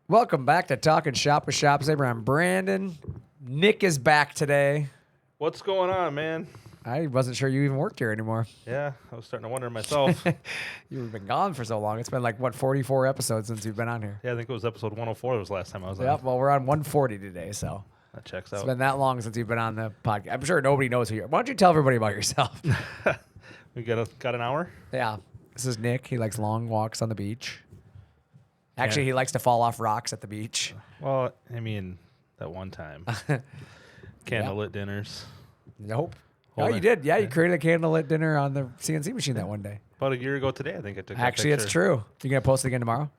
Welcome back to Talking Shop with Shop Saber. I'm Brandon. Nick is back today. What's going on, man? I wasn't sure you even worked here anymore. Yeah, I was starting to wonder myself. You've been gone for so long. It's been like, 44 episodes since you've been on here? Yeah, I think it was episode 104 was the last time I was on. Yep, well, we're on 140 today, so. That checks It's out. been that long since you've been on the podcast. I'm sure nobody knows who you are. Why don't you tell everybody about yourself? We got an hour? Yeah. This is Nick. He likes long walks on the beach. Actually, Yeah. he likes to fall off rocks at the beach. Well, I mean, that one time. Candlelit dinners. Nope. Oh, Hold you it. did. Yeah, you created a candlelit dinner on the CNC machine that one day. About a year ago today, I think I took that Actually, it's picture. true. You going to post it again tomorrow?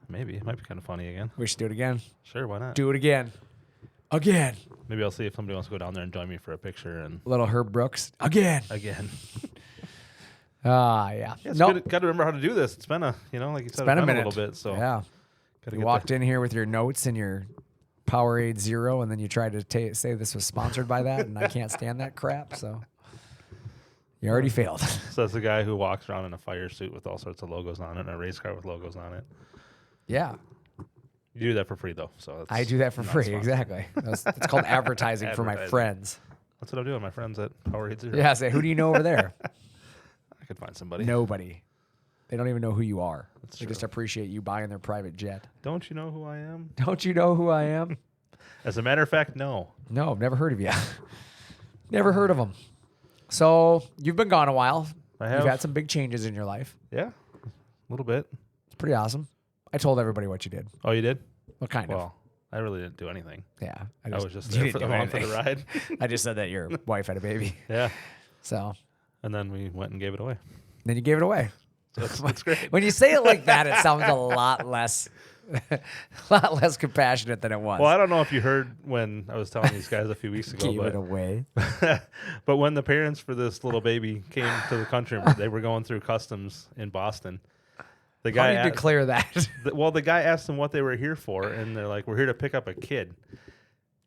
Maybe. It might be kind of funny again. We should do it again. Sure, why not? Do it again. Again. Maybe I'll see if somebody wants to go down there and join me for a picture and Little Herb Brooks. Again. again. Ah, yeah. Yeah, it's Nope. got to remember how to do this. It's been like you said, It's been a minute. little bit. So Yeah. gotta You get walked in here with your notes and your Powerade Zero, and then you tried to say this was sponsored by that, and I can't stand that crap, so you already failed. So that's the guy who walks around in a fire suit with all sorts of logos on it and a race car with logos on it. Yeah. You do that for free, though. So it's I do that for not free, sponsored. exactly. It's called advertising for my Advertising. friends. That's what I'm doing. My friends at Powerade Zero. Yeah, say, who do you know over there? I could find somebody. Nobody. They don't even know who you are. That's They just true. appreciate you buying their private jet. Don't you know who I am? Don't you know who I am? As a matter of fact, no. No, I've never heard of you. Never heard of them. So you've been gone a while. I have. You've had some big changes in your life. Yeah, a little bit. It's pretty awesome. I told everybody what you did. Oh, you did? Well, kind of. Well, I really didn't do anything. Yeah. I was just you there for didn't the do long for the anything. ride. I just said that your wife had a baby. Yeah. So And then we went and gave it away. then you gave it away. So that's great. When you say it like that, it sounds a lot less compassionate than it was. Well, I don't know if you heard when I was telling these guys a few weeks ago, Gave it away. but when the parents for this little baby came to the country, they were going through customs in Boston. The How guy do you asked- declare that? the guy asked them what they were here for, and they're like, "We're here to pick up a kid."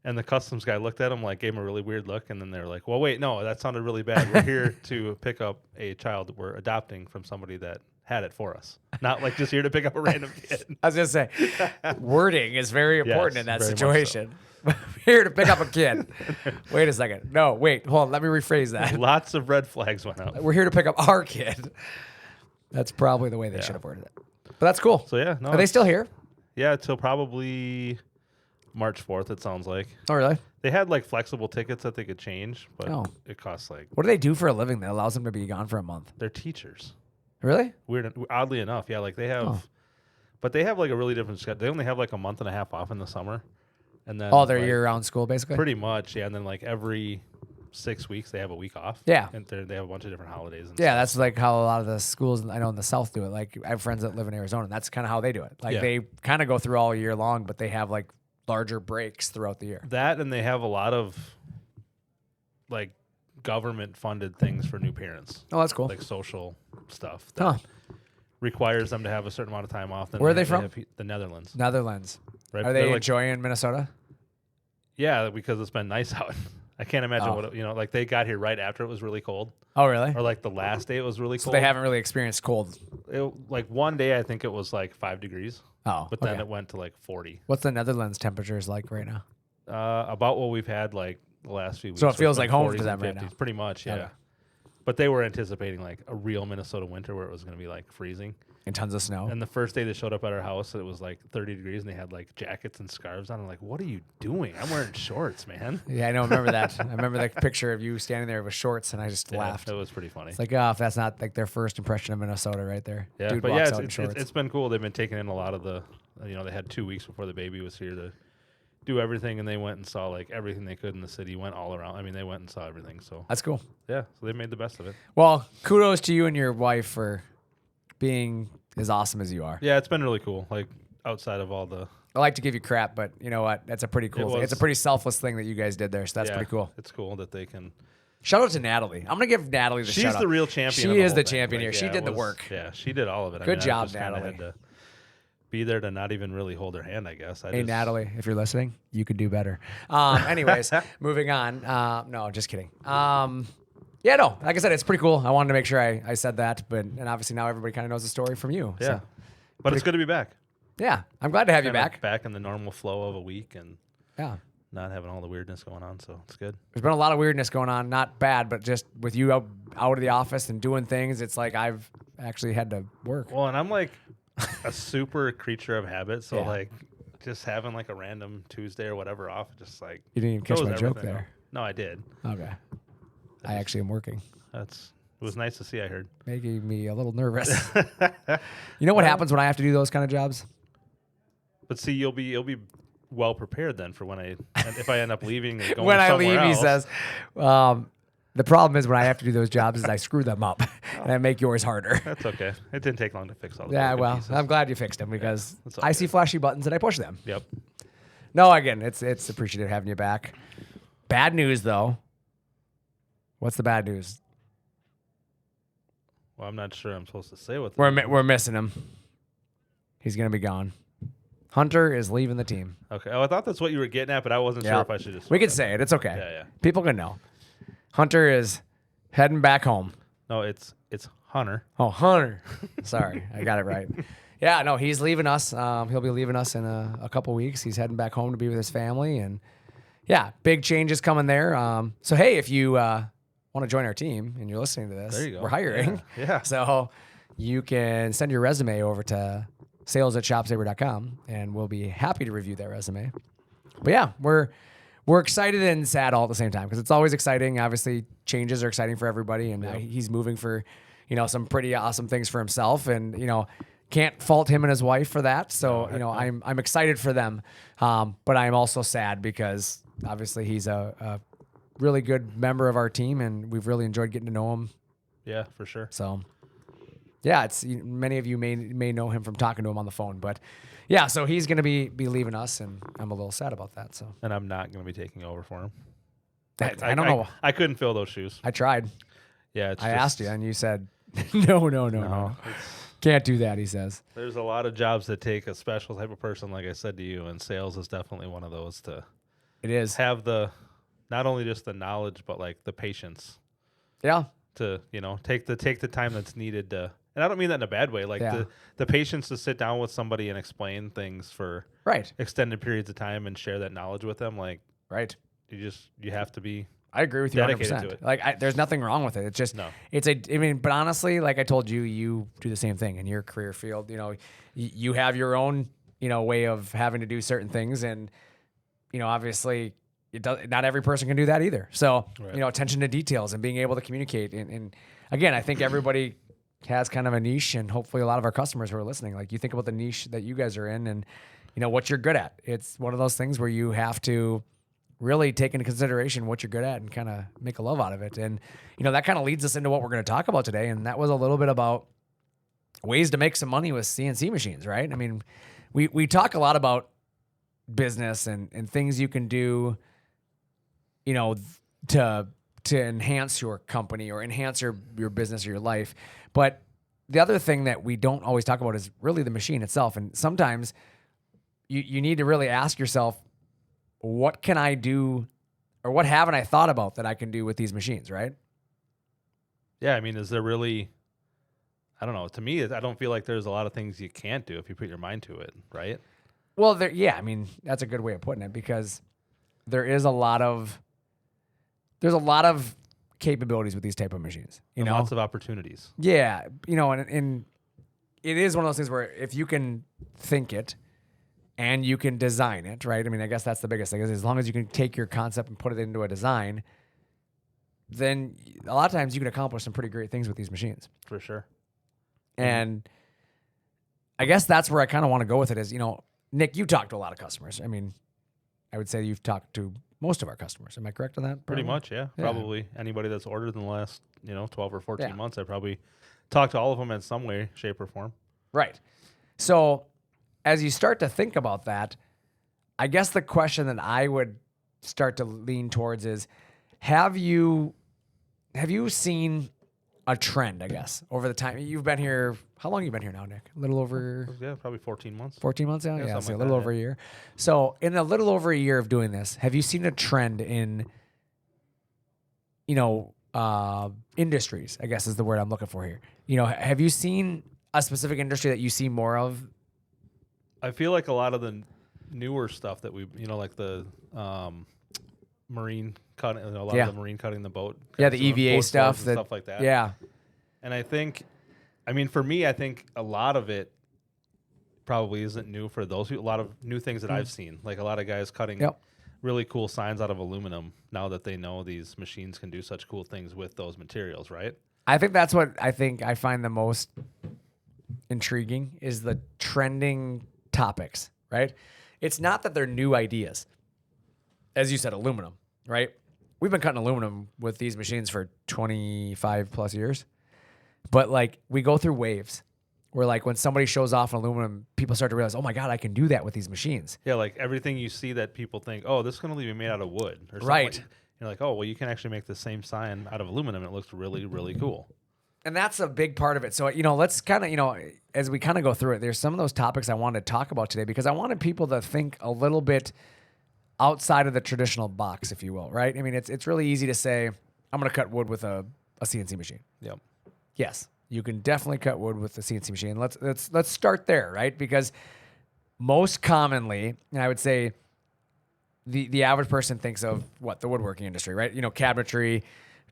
And the customs guy looked at him, like, gave him a really weird look, and then they're like, "Well, wait, no, that sounded really bad. We're here to pick up a child that we're adopting from somebody that had it for us, not like just here to pick up a random kid." I was going to say, wording is very important Yes, in that very much situation. Here to pick up a kid. Wait a second. No, wait. Hold on. Let me rephrase that. Lots of red flags went up. We're here to pick up our kid. That's probably the way they Yeah. should have worded it. But that's cool. So yeah, no, Are they still here? Yeah, till probably March 4th. It sounds like Oh, really? they had like flexible tickets that they could change, but Oh. it costs like What do they do for a living that allows them to be gone for a month? they're teachers. Really? Weird, oddly enough, yeah, like they have, Oh. but they have like a really different schedule. They only have like a month and a half off in the summer, and then Oh, they're like, year-round school, basically? pretty much, yeah. And then like every 6 weeks they have a week off. Yeah. and they have a bunch of different holidays. And Yeah, that's like how a lot of the schools I know in the South do it. Like I have friends that live in Arizona, and that's kind of how they do it. Like Yeah. they kind of go through all year long, but they have like larger breaks throughout the year. that, and they have a lot of like government funded things for new parents, Oh, that's cool. like social stuff that Huh. requires them to have a certain amount of time off. Then Where are they have from? the Netherlands. Netherlands. Right? Are They're they like, enjoying Minnesota? yeah, because it's been nice out. I can't imagine Oh. what like they got here right after it was really cold, Oh, really? or like the last day it was really So cold. they haven't really experienced cold. Like one day I think it was like 5 degrees, Oh, but then okay. it went to like 40. What's the Netherlands temperatures like right now? About what we've had like the last few weeks. So it it's feels been like home to 40s them and right now. 50s, pretty much, yeah. Okay. But they were anticipating like a real Minnesota winter where it was going to be like freezing. And tons of snow. And the first day they showed up at our house, it was like 30 degrees, and they had like jackets and scarves on. I'm like, what are you doing? I'm wearing shorts, man. Yeah, I know. I remember that. I remember the picture of you standing there with shorts, and I just Yeah, laughed. It was pretty funny. It's like, oh, if that's not like their first impression of Minnesota right there. Yeah, Dude but walks yeah, out in shorts. it's been cool. They've been taking in a lot of the, they had 2 weeks before the baby was here to do everything, and they went and saw like everything they could in the city. Went all around. I mean, they went and saw everything. So That's cool. yeah, so they made the best of it. Well, kudos to you and your wife for being as awesome as you are. Yeah, it's been really cool. Like outside of all the, I like to give you crap, but you know what? That's a pretty cool thing. It's a was- pretty selfless thing that you guys did there, so that's yeah, pretty cool. It's cool that they can. Shout out to Natalie. I'm going to give Natalie the She's shout out. the real champion. She of is whole the thing. champion here. Like, She yeah, did it the was- work. Yeah, she did all of it. Good I job, just kinda Natalie. Had to be there to not even really hold her hand, I guess. Hey, Natalie, if you're listening, you could do better. Anyways, moving on. No, just kidding. Yeah, no, like I said, it's pretty cool. I wanted to make sure I said that, and obviously now everybody kind of knows the story from you. Yeah, So. but it's good to be back. Yeah, I'm glad to have you Kinda back. Back in the normal flow of a week and Yeah. not having all the weirdness going on. So it's good. There's been a lot of weirdness going on, not bad, but just with you out of the office and doing things, it's like I've actually had to work. Well, and I'm like a super creature of habit. So Yeah. like just having like a random Tuesday or whatever off, just like You didn't even catch throws my joke everything there. off. No, I did. Okay. I actually am working. It was nice to see. I heard. Making me a little nervous. You know what happens when I have to do those kind of jobs? But see, you'll be well prepared then for when if I end up leaving and going When I somewhere leave, he else. says, the problem is when I have to do those jobs is I screw them up and I make yours harder. That's okay. It didn't take long to fix all the Yeah, broken well, pieces. I'm glad you fixed them because that's all I see good. flashy buttons and I push them. Yep. No, again, it's appreciative having you back. Bad news, though. What's the bad news? Well, I'm not sure I'm supposed to say what. We're missing him. He's gonna be gone. Hunter is leaving the team. Okay. Oh, I thought that's what you were getting at, but I wasn't sure if I should just. We could say it. It's okay. Yeah, yeah. People can know. Hunter is heading back home. No, it's Hunter. Oh, Hunter. Sorry, I got it right. Yeah, no, he's leaving us. He'll be leaving us in a couple weeks. He's heading back home to be with his family, and yeah, big changes coming there. So hey, if you want to join our team and you're listening to this, There you go. we're hiring. Yeah. So you can send your resume over to sales@shopsaver.com, and we'll be happy to review that resume. But yeah, we're excited and sad all at the same time because it's always exciting. Obviously, changes are exciting for everybody, and he's moving for, some pretty awesome things for himself, and can't fault him and his wife for that. So I'm excited for them, but I'm also sad because obviously he's a really good member of our team, and we've really enjoyed getting to know him. Yeah, for sure. So. Yeah, it's many of you may know him from talking to him on the phone, but yeah, so he's going to be leaving us, and I'm a little sad about that. So And I'm not going to be taking over for him. I don't know. I couldn't fill those shoes. I tried. Yeah, I asked you, and you said, no, can't do that. He says There's a lot of jobs that take a special type of person, like I said to you, and sales is definitely one of those to it is. have not only just the knowledge, but like the patience Yeah, to take the time that's needed to. And I don't mean that in a bad way. Like the patience to sit down with somebody and explain things for right. extended periods of time and share that knowledge with them. Like Right. you have to be. I agree with you dedicated 100%. to it. Like, there's nothing wrong with it. It's just, but honestly, like I told you, you do the same thing in your career field. You have your own, way of having to do certain things. And, obviously, not every person can do that either. So, Right. Attention to details and being able to communicate. And again, I think everybody has kind of a niche, and hopefully a lot of our customers who are listening, like you think about the niche that you guys are in and, what you're good at. It's one of those things where you have to really take into consideration what you're good at and kind of make a love out of it. And, that kind of leads us into what we're going to talk about today. And that was a little bit about ways to make some money with CNC machines, right? I mean, we talk a lot about business and things you can do, to enhance your company or enhance your business or your life. But the other thing that we don't always talk about is really the machine itself. And sometimes you need to really ask yourself, what can I do, or what haven't I thought about that I can do with these machines, right? Yeah, I mean, is there really? I don't know. To me, I don't feel like there's a lot of things you can't do if you put your mind to it, right? Well, I mean, that's a good way of putting it because there's a lot of capabilities with these type of machines, Lots of opportunities. Yeah, and it is one of those things where if you can think it and you can design it, right? I mean, I guess that's the biggest thing is as long as you can take your concept and put it into a design, then a lot of times you can accomplish some pretty great things with these machines. For sure. And I guess that's where I kind of want to go with it is, Nick, you talk to a lot of customers. I mean, I would say you've talked to most of our customers. Am I correct on that? Pretty much, yeah. Probably anybody that's ordered in the last, 12 or 14 months, I probably talked to all of them in some way, shape, or form. Right. So as you start to think about that, I guess the question that I would start to lean towards is, have you seen a trend, I guess, over the time you've been here? How long have you been here now, Nick? A little over... Yeah, probably 14 months. 14 months now? Yeah, so a like little that, over a year. So in a little over a year of doing this, have you seen a trend in, industries, I guess is the word I'm looking for here. Have you seen a specific industry that you see more of I feel like a lot of the newer stuff that we, like the marine cutting, a lot of the marine cutting the boat. Yeah, the EVA boat stuff. and stuff like that. Yeah. And for me, I think a lot of it probably isn't new for those people. A lot of new things that I've seen, like a lot of guys cutting really cool signs out of aluminum now that they know these machines can do such cool things with those materials, right? I think that's what I find the most intriguing is the trending topics, right? It's not that they're new ideas. As you said, aluminum, right? We've been cutting aluminum with these machines for 25 plus years. But like we go through waves where like when somebody shows off an aluminum, people start to realize, oh my God, I can do that with these machines. Yeah, like everything you see that people think, oh, this is going to be made out of wood. Or something. Right. You're like, oh, well, you can actually make the same sign out of aluminum. And it looks really, really cool. And that's a big part of it. So, let's kind of, as we kind of go through it, there's some of those topics I wanted to talk about today because I wanted people to think a little bit outside of the traditional box, if you will, right? I mean, it's really easy to say, I'm going to cut wood with a CNC machine. Yep. Yes, you can definitely cut wood with the CNC machine. Let's start there, right? Because most commonly, and I would say the average person thinks of the woodworking industry, right? Cabinetry,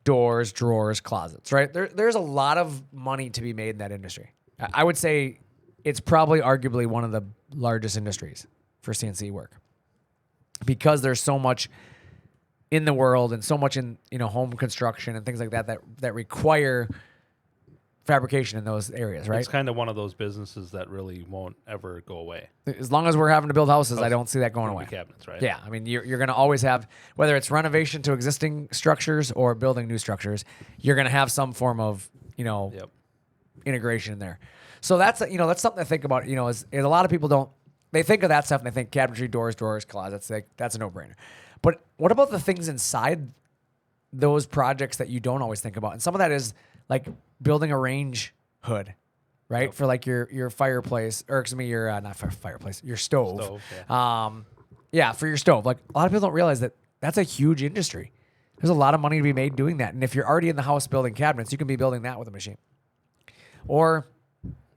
doors, drawers, closets, right? There's a lot of money to be made in that industry. I would say it's probably arguably one of the largest industries for CNC work because there's so much in the world and so much in home construction and things like that require fabrication in those areas, right? It's kind of one of those businesses that really won't ever go away. As long as we're having to build houses, I don't see that going away. Cabinets, right? Yeah, I mean, you're going to always have, whether it's renovation to existing structures or building new structures, you're going to have some form of, integration in there. So that's something to think about. Is a lot of people they think of that stuff and they think cabinetry, doors, drawers, closets. That's a no-brainer. But what about the things inside those projects that you don't always think about? And some of that is like building a range hood, right? Yep. For like your fireplace, or excuse me, your not fireplace, your stove. For your stove. Like a lot of people don't realize that that's a huge industry. There's a lot of money to be made doing that. And if you're already in the house building cabinets, you can be building that with a machine. Or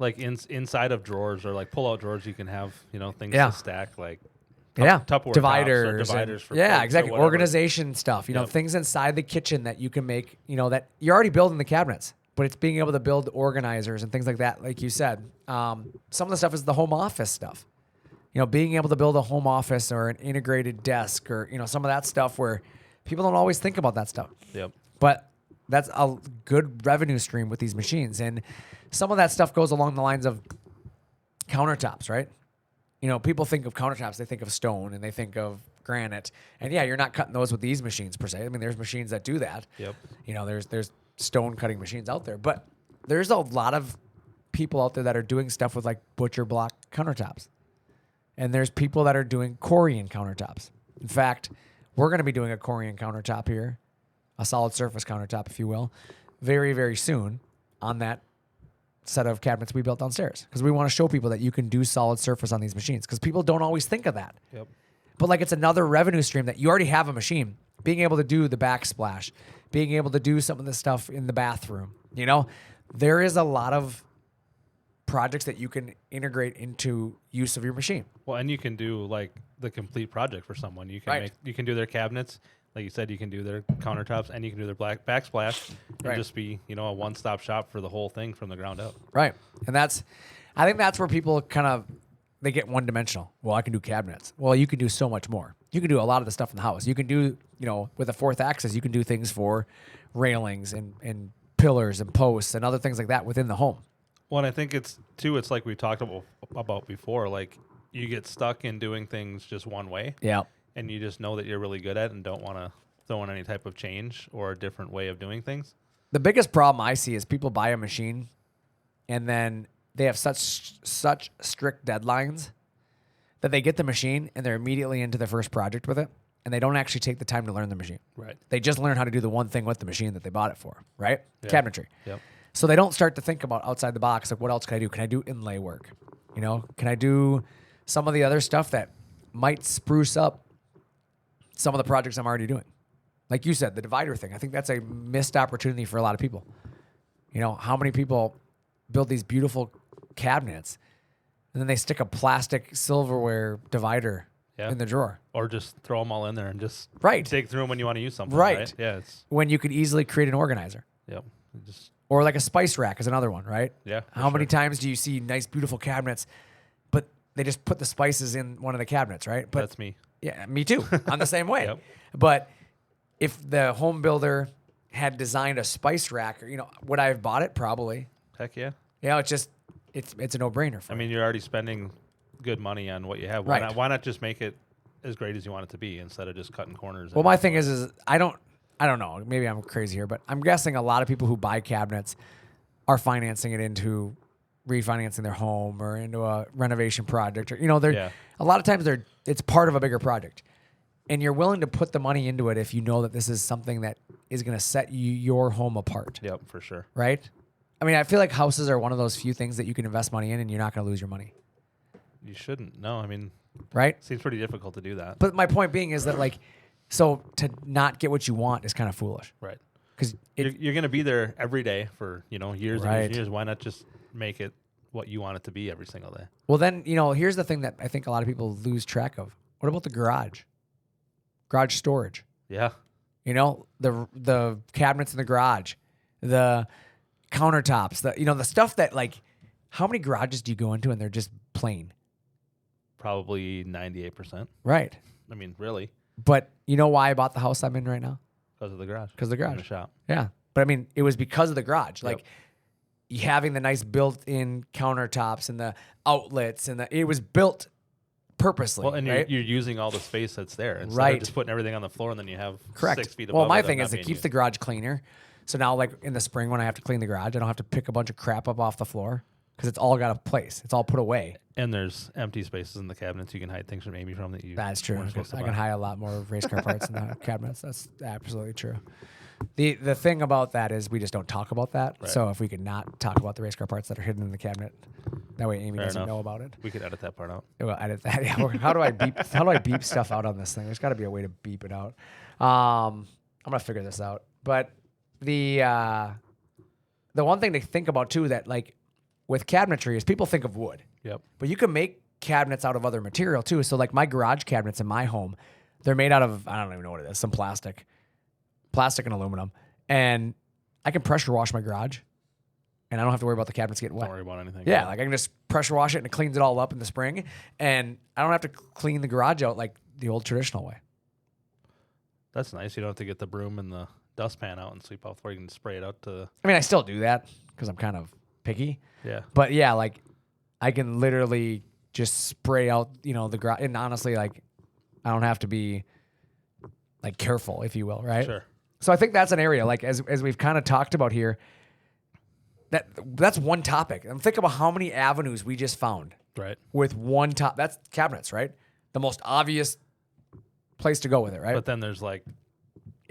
like inside of drawers or like pull-out drawers, you can have things to stack like Tupperware dividers for exactly. Organization stuff. Things inside the kitchen that you can make. That you're already building the cabinets. But it's being able to build organizers and things like that, like you said. Some of the stuff is the home office stuff. Being able to build a home office or an integrated desk or, some of that stuff where people don't always think about that stuff. Yep. But that's a good revenue stream with these machines. And some of that stuff goes along the lines of countertops, right? People think of countertops, they think of stone and they think of granite. And yeah, you're not cutting those with these machines per se. I mean, there's machines that do that. Yep. There's stone cutting machines out there, but there's a lot of people out there that are doing stuff with like butcher block countertops. And there's people that are doing Corian countertops. In fact, we're going to be doing a Corian countertop here, a solid surface countertop, if you will, very, very soon on that set of cabinets we built downstairs. Because we want to show people that you can do solid surface on these machines. Because people don't always think of that. Yep. But like it's another revenue stream that you already have a machine. Being able to do the backsplash, being able to do some of the stuff in the bathroom. There is a lot of projects that you can integrate into use of your machine. Well, and you can do like the complete project for someone. You can you can do their cabinets, like you said, you can do their countertops, and you can do their backsplash, and just be a one-stop shop for the whole thing from the ground up. Right, and I think that's where people they get one-dimensional. Well, I can do cabinets. Well, you can do so much more. You can do a lot of the stuff in the house. You can do, with a fourth axis, you can do things for railings and pillars and posts and other things like that within the home. Well, and I think it's like we talked about before, like you get stuck in doing things just one way. Yeah. And you just know that you're really good at it and don't want to throw in any type of change or a different way of doing things. The biggest problem I see is people buy a machine and then they have such strict deadlines that they get the machine and they're immediately into their first project with it, and they don't actually take the time to learn the machine. Right. They just learn how to do the one thing with the machine that they bought it for, right? Yeah. Cabinetry. Yep. So they don't start to think about outside the box, like what else can I do? Can I do inlay work? Can I do some of the other stuff that might spruce up some of the projects I'm already doing? Like you said, the divider thing. I think that's a missed opportunity for a lot of people. How many people build these beautiful cabinets and then they stick a plastic silverware divider Yeah. in the drawer. Or just throw them all in there and just Right. dig through them when you want to use something. Right. Yeah. It's When you could easily create an organizer. yep. Just Or like a spice rack is another one, right? yeah. for How many sure. times do you see nice, beautiful cabinets, but they just put the spices in one of the cabinets, right? But That's me. yeah, me too. I'm the same way. Yep. But if the home builder had designed a spice rack, or, would I have bought it? Probably. Heck yeah. It's a no-brainer for I me. mean, you're already spending good money on what you have. Right. Why not just make it as great as you want it to be instead of just cutting corners? Well, my thing is I don't know. Maybe I'm crazy here, but I'm guessing a lot of people who buy cabinets are financing it into refinancing their home or into a renovation project, or they're Yeah. a lot of times it's part of a bigger project, and you're willing to put the money into it if you know that this is something that is going to set your home apart, Yep, for sure. right? I mean, I feel like houses are one of those few things that you can invest money in and you're not going to lose your money, You shouldn't. No, I mean, right? seems pretty difficult to do that. But my point being is that so to not get what you want is kind of foolish, Right. because You're going to be there every day for, years and years Right. and years. Why not just make it what you want it to be every single day? well, then, here's the thing that I think a lot of people lose track of. What about the garage? Garage storage. Yeah. The cabinets in the garage, the countertops, the stuff that how many garages do you go into and they're just plain? Probably 98%. Right. I mean, really, But you know why I bought the house I'm in right now? because of the garage. Because of the And garage. the shop. Yeah. But I mean, it was because of the garage. Yep. You having the nice built-in countertops and the outlets it was built purposely. Well, and right? you're using all the space that's there instead Right. of just putting everything on the floor and then you have Correct. 6 feet above. Well, my it thing not is it being keeps used. the garage cleaner. So now, in the spring when I have to clean the garage, I don't have to pick a bunch of crap up off the floor because it's all got a place. It's all put away. And there's empty spaces in the cabinets you can hide things from Amy from that you. That's true. weren't supposed to I buy. can hide a lot more race car parts in the cabinets. That's absolutely true. The thing about that is we just don't talk about that. Right. So if we could not talk about the race car parts that are hidden in the cabinet, that way Amy Fair doesn't enough. know about it. We could edit that part out. We'll edit that. Yeah. How do I beep? How do I beep stuff out on this thing? There's got to be a way to beep it out. I'm gonna figure this out. But the one thing to think about too that with cabinetry is people think of wood, Yep. but you can make cabinets out of other material too. So my garage cabinets in my home, they're made out of, I don't even know what it is, some plastic and aluminum, and I can pressure wash my garage, and I don't have to worry about the cabinets getting wet. Don't worry about anything. Yeah, I can just pressure wash it and it cleans it all up in the spring, and I don't have to clean the garage out like the old traditional way. That's nice. You don't have to get the broom and the dustpan out and sweep off the floor. You can spray it out to. I mean, I still do that because I'm kind of picky, Yeah. but yeah, I can literally just spray out, the garage, and honestly, I don't have to be careful, if you will, right? Sure. So I think that's an area, as we've kind of talked about here, that's one topic. And think about how many avenues we just found Right. with one top. That's cabinets, right? The most obvious place to go with it, right? But then there's eight,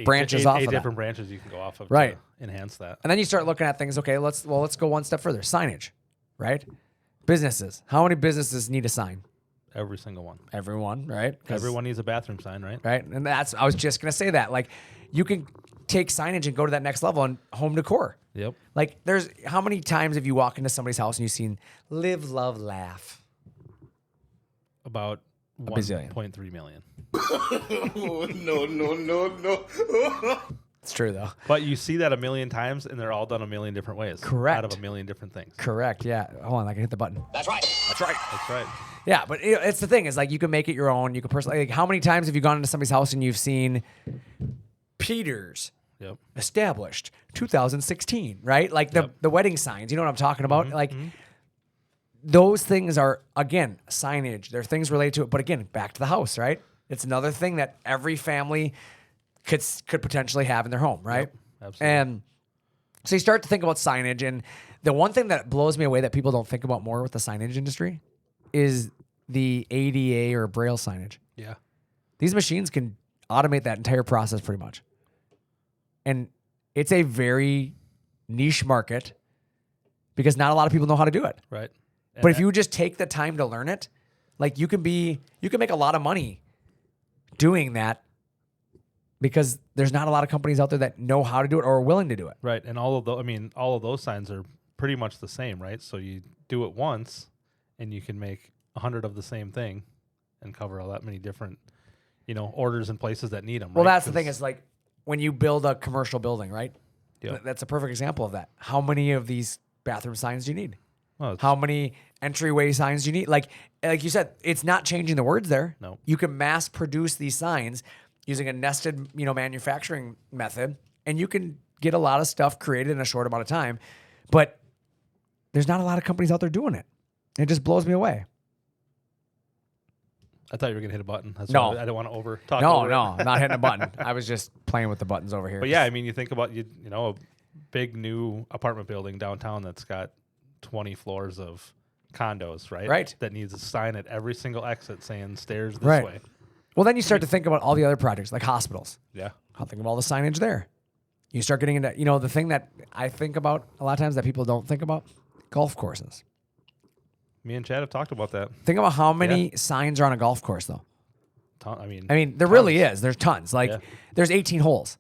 Branches eight, off eight of that. different branches you can go off of Right. to enhance that. And then you start looking at things. Okay, let's go one step further. Signage, right? Businesses. How many businesses need a sign? Every single one. Everyone, right? 'Cause- Everyone needs a bathroom sign, right? right? And I was just gonna say that. You can take signage and go to that next level on home decor. Yep. There's how many times have you walked into somebody's house and you've seen live, love, laugh? About bazillion. 1.3 million. No. It's true though. But you see that a million times, and they're all done a million different ways. Correct. Out of a million different things. Correct. Yeah. Hold on, I can hit the button. That's right. That's right. Yeah, but it's the thing is you can make it your own. You can personally. How many times have you gone into somebody's house and you've seen Peter's Yep. established 2016, right? Yep. The wedding signs. You know what I'm talking about? Those things are, again, signage. They're things related to it. But again, back to the house, right? It's another thing that every family could potentially have in their home, right? Yep, absolutely. And so you start to think about signage. And the one thing that blows me away that people don't think about more with the signage industry is the ADA or Braille signage. Yeah. These machines can automate that entire process pretty much. And it's a very niche market because not a lot of people know how to do it. Right. But if you just take the time to learn it, you can make a lot of money doing that because there's not a lot of companies out there that know how to do it or are willing to do it. Right. And all of those signs are pretty much the same, right? So you do it once and you can make 100 of the same thing and cover all that many different, orders and places that need them. Well, right? that's the thing is like when you build a commercial building, right? Yep. That's a perfect example of that. How many of these bathroom signs do you need? Well, How many entryway signs do you need? Like you said, it's not changing the words there. No. You can mass produce these signs using a nested, manufacturing method, and you can get a lot of stuff created in a short amount of time. But there's not a lot of companies out there doing it. It just blows me away. I thought you were going to hit a button. That's No. why I don't want to over talk. No, over it. I'm not hitting a button. I was just playing with the buttons over here. But yeah, I mean, you think about a big new apartment building downtown that's got 20 floors of condos, right? Right. That needs a sign at every single exit saying stairs this Right. way. Well, then you start to think about all the other projects, like hospitals. Yeah. I'll think of all the signage there. You start getting into, the thing that I think about a lot of times that people don't think about, golf courses. Me and Chad have talked about that. Think about how many signs are on a golf course, though. I mean, there tons. really is. There's tons. Like, Yeah. there's 18 holes.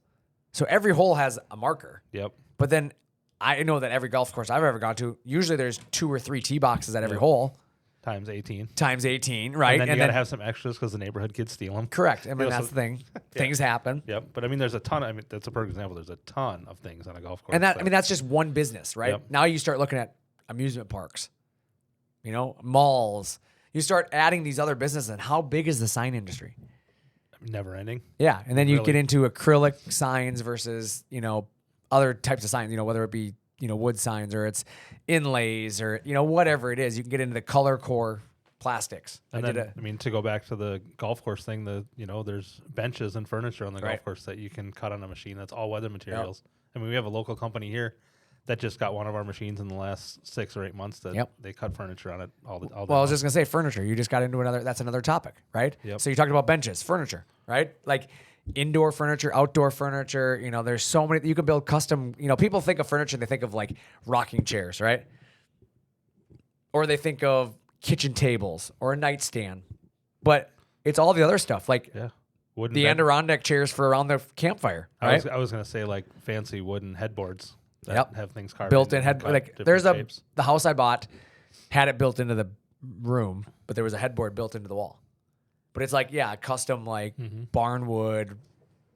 So every hole has a marker. Yep. But then I know that every golf course I've ever gone to, usually there's 2 or 3 tee boxes at every hole. Times 18. Times 18, right? And then you got to have some extras because the neighborhood kids steal them. Correct. I mean, know, that's so- the thing. Things happen. Yep. But I mean, there's a ton. I mean, that's a perfect example. There's a ton of things on a golf course. And that's just one business, right? Yep. Now you start looking at amusement parks, malls. You start adding these other businesses. And how big is the sign industry? never ending. Yeah. And then you Really? get into acrylic signs versus, other types of signs, whether it be, wood signs or it's inlays or, whatever it is. You can get into the color core plastics. And then, to go back to the golf course thing, there's benches and furniture on the Right. golf course that you can cut on a machine. That's all weather materials. I mean, we have a local company here that just got one of our machines in the last 6 or 8 months that they cut furniture on it all day Well, I was long. just gonna say furniture. You just got into that's another topic, right? Yep. So you talked about benches, furniture, right? Like indoor furniture, outdoor furniture. There's so many you can build custom. People think of furniture, they think of like rocking chairs, right? Or they think of kitchen tables or a nightstand, but it's all the other stuff, like Yeah. Wooden the bed- Adirondack chairs for around the campfire, right? I was going to say like fancy wooden headboards that Yep. have things carved Built in and head cut like different there's shapes. the house I bought had it built into the room, but there was a headboard built into the wall. But it's like, a custom like barnwood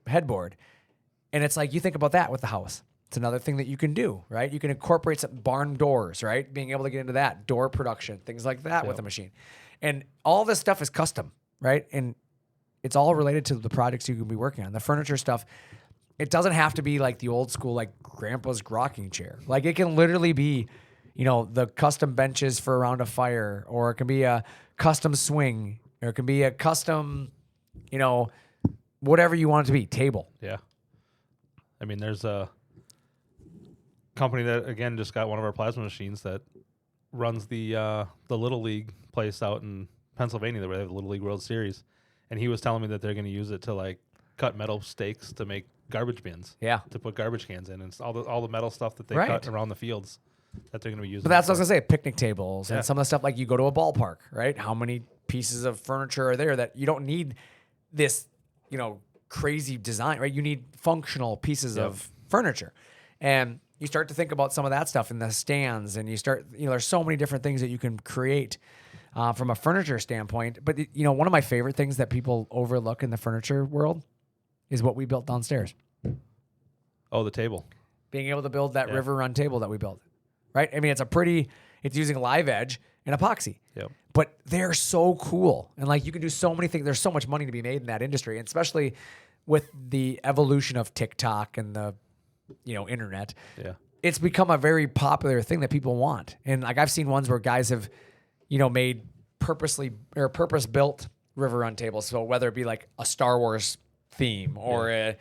headboard. And it's like you think about that with the house. It's another thing that you can do, right? You can incorporate some barn doors, right? Being able to get into that, door production, things like that with the machine. And all this stuff is custom, right? And it's all related to the projects you can be working on. The furniture stuff, it doesn't have to be like the old school, like grandpa's rocking chair. Like it can literally be, the custom benches for around a fire, or it can be a custom swing, or it can be a custom, whatever you want it to be, table. Yeah. I mean, there's a company that, again, just got one of our plasma machines that runs the Little League place out in Pennsylvania where they have the Little League World Series. And he was telling me that they're going to use it to, like, cut metal stakes to make garbage bins. Yeah. To put garbage cans in. And it's all the metal stuff that they Right. cut around the fields that they're going to be using. But that's what I was gonna say, picnic tables Yeah. and some of the stuff like you go to a ballpark, right? How many pieces of furniture are there that you don't need this, crazy design, right? You need functional pieces of furniture. And you start to think about some of that stuff in the stands, and you start, there's so many different things that you can create from a furniture standpoint. But, one of my favorite things that people overlook in the furniture world is what we built downstairs. Oh, the table. Being able to build that river run table that we built, right? I mean, it's using live edge and epoxy. Yep. But they're so cool. And like you can do so many things. There's so much money to be made in that industry, and especially with the evolution of TikTok and the, internet. Yeah. It's become a very popular thing that people want. And like I've seen ones where guys have, made purpose-built river run tables. So whether it be like a Star Wars theme or a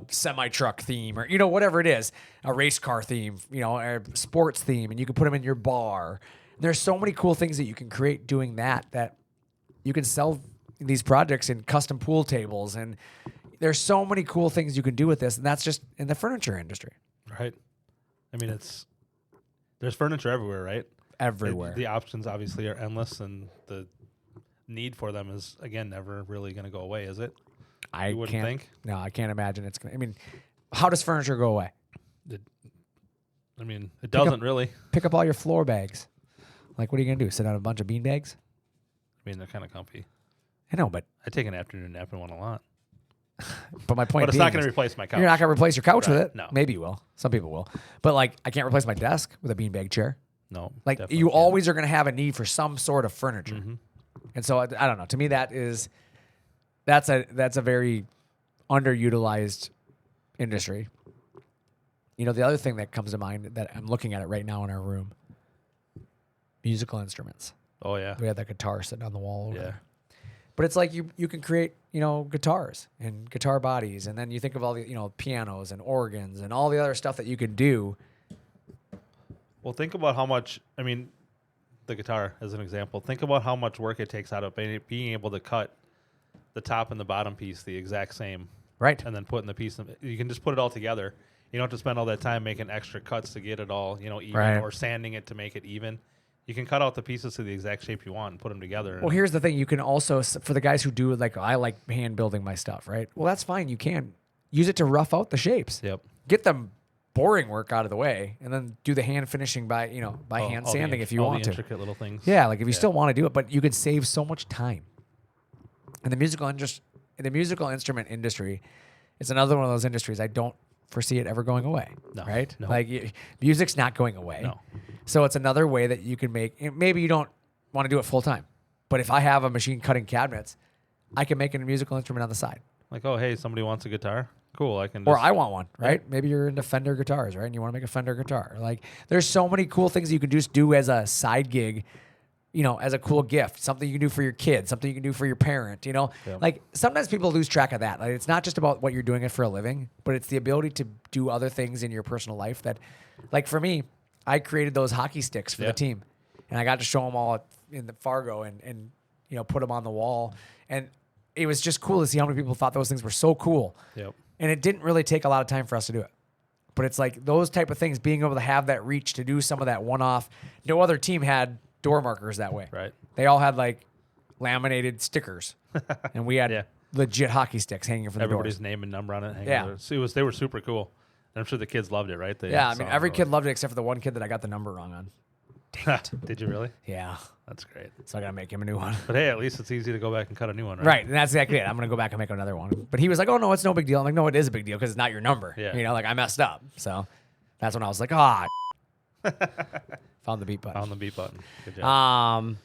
semi-truck theme or, whatever it is, a race car theme, a sports theme, and you can put them in your bar. There's so many cool things that you can create doing that you can sell these projects in custom pool tables. And there's so many cool things you can do with this. And that's just in the furniture industry. Right. I mean, there's furniture everywhere, right? Everywhere. The options obviously are endless, and the need for them is, again, never really going to go away, is it? I wouldn't can't think? No, I can't imagine it's going to. I mean, how does furniture go away? It doesn't up- really. Pick up all your floor bags. Like, what are you gonna do? Sit on a bunch of beanbags? I mean, they're kind of comfy. I know, but I take an afternoon nap in one a lot. my point But it's being not going is to replace my couch. you're not gonna replace your couch with Right, it. no. Maybe you will. Some people will. But like, I can't replace my desk with a beanbag chair. No. Like, definitely you can't. always are gonna have a need for some sort of furniture. Mhm. And so I don't know. To me, that's a very underutilized industry. You know, the other thing that comes to mind that I'm looking at it right now in our room, musical instruments. Oh, yeah. We have that guitar sitting on the wall over Yeah. there. But it's like you can create, guitars and guitar bodies, and then you think of all the, pianos and organs and all the other stuff that you can do. Well, think about how much, I mean, the guitar as an example, think about how much work it takes out of being able to cut the top and the bottom piece the exact same. Right. And then putting the piece, you can just put it all together. You don't have to spend all that time making extra cuts to get it all, even, Right. or sanding it to make it even. You can cut out the pieces to the exact shape you want and put them together. Well, here's the thing. You can also, for the guys who do, like, I like hand building my stuff, right? Well, that's fine. You can use it to rough out the shapes. Yep. Get the boring work out of the way, and then do the hand finishing by hand All sanding if you all want the to. intricate little things. Yeah, like if you still want to do it, but you could save so much time. And the musical instrument industry, it's another one of those industries I don't foresee it ever going away. No, Right? no. Like music's not going away. No. So it's another way that you can make. Maybe you don't want to do it full time, but if I have a machine cutting cabinets, I can make a musical instrument on the side. Like, oh, hey, somebody wants a guitar? Cool, I can Or just, I want one, right? Maybe you're into Fender guitars, right? And you want to make a Fender guitar. Like, there's so many cool things you can just do as a side gig, as a cool gift, something you can do for your kid, something you can do for your parent, Yeah. Like, sometimes people lose track of that. Like, it's not just about what you're doing it for a living, but it's the ability to do other things in your personal life that, like, for me, I created those hockey sticks for Yeah. the team, and I got to show them all in the Fargo and put them on the wall. And it was just cool to see how many people thought those things were so cool. Yep. And it didn't really take a lot of time for us to do it. But it's like those type of things, being able to have that reach to do some of that one-off. No other team had door markers that way. Right. They all had like laminated stickers. And we had Yeah. legit hockey sticks hanging from the Everybody's doors. name and number on it. hanging Yeah. there. So they were super cool. And I'm sure the kids loved it, right? They Yeah, I saw mean, it every all. kid loved it except for the one kid that I got the number wrong on. Dang it. Did you really? Yeah. That's great. So I got to make him a new one. But hey, at least it's easy to go back and cut a new one, right? Right, and that's exactly it. I'm gonna go back and make another one. But he was like, "Oh no, it's no big deal." I'm like, "No, it is a big deal because it's not your number." Yeah. Like I messed up. So that's when I was like, found the beat button. On the beat button. Good job.